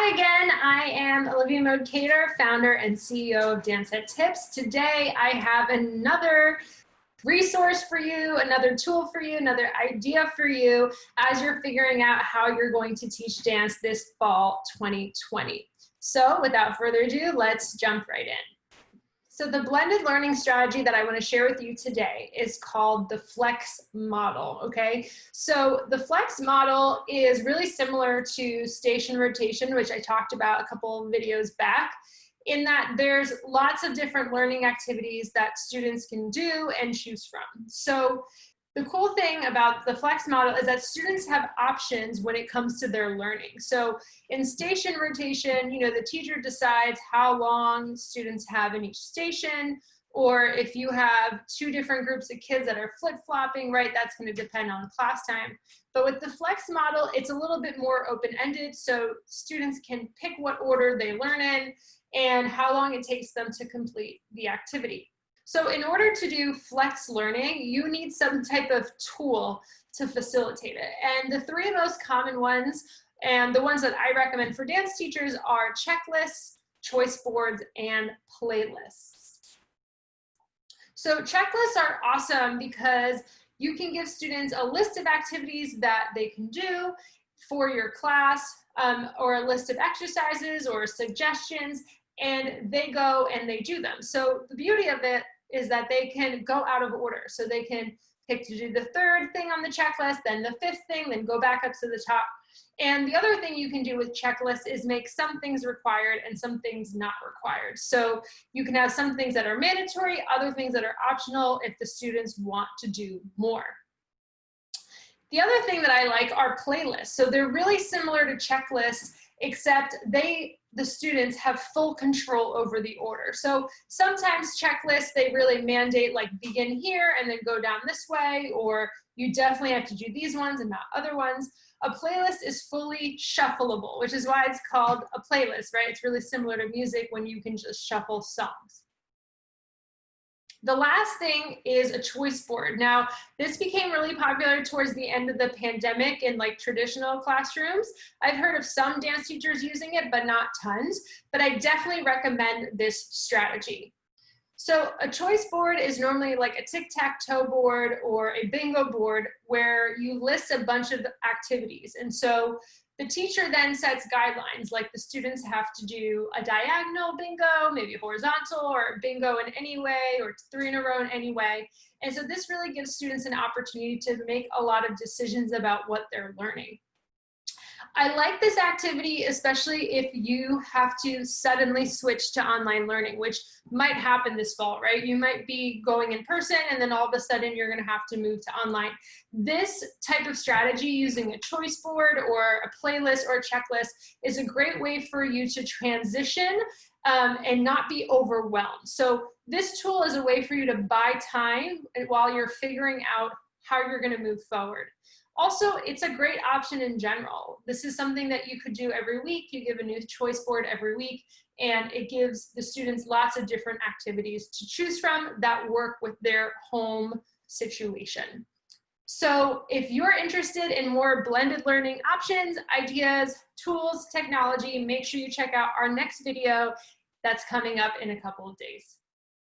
Hi again, I am Olivia Mode-Cater, founder and CEO of Dance Ed Tips. Today I have another resource for you, another tool for you, another idea for you as you're figuring out how you're going to teach dance this fall 2020. So without further ado, let's jump right in. So the blended learning strategy that I want to share with you today is called the flex model, okay? So the flex model is really similar to station rotation, which I talked about a couple of videos back, in that there's lots of different learning activities that students can do and choose from. So the cool thing about the flex model is that students have options when it comes to their learning. So in station rotation, you know, the teacher decides how long students have in each station, or if you have two different groups of kids that are flip-flopping, right, that's going to depend on class time. But with the flex model, it's a little bit more open-ended, so students can pick what order they learn in and how long it takes them to complete the activity. So in order to do flex learning, you need some type of tool to facilitate it. And the three most common ones, and the ones that I recommend for dance teachers, are checklists, choice boards, and playlists. So checklists are awesome because you can give students a list of activities that they can do for your class, or a list of exercises or suggestions, and they go and they do them. So the beauty of it is that they can go out of order. So they can pick to do the third thing on the checklist, then the fifth thing, then go back up to the top. And the other thing you can do with checklists is make some things required and some things not required. So you can have some things that are mandatory, other things that are optional if the students want to do more. The other thing that I like are playlists. So they're really similar to checklists, except the students have full control over the order. So sometimes checklists, they really mandate like begin here and then go down this way, or you definitely have to do these ones and not other ones. A playlist is fully shuffleable, which is why it's called a playlist, right? It's really similar to music when you can just shuffle songs. The last thing is a choice board. Now, this became really popular towards the end of the pandemic in like traditional classrooms. I've heard of some dance teachers using it, but not tons, but I definitely recommend this strategy. So a choice board is normally like a tic-tac-toe board or a bingo board where you list a bunch of activities. And so the teacher then sets guidelines, like the students have to do a diagonal bingo, maybe horizontal, or bingo in any way, or 3 in a row in any way. And so this really gives students an opportunity to make a lot of decisions about what they're learning. I like this activity, especially if you have to suddenly switch to online learning, which might happen this fall, right? You might be going in person and then all of a sudden you're going to have to move to online. This type of strategy using a choice board or a playlist or a checklist is a great way for you to transition and not be overwhelmed. So this tool is a way for you to buy time while you're figuring out how you're going to move forward. Also, it's a great option in general. This is something that you could do every week. You give a new choice board every week, and it gives the students lots of different activities to choose from that work with their home situation. So if you're interested in more blended learning options, ideas, tools, technology, make sure you check out our next video that's coming up in a couple of days.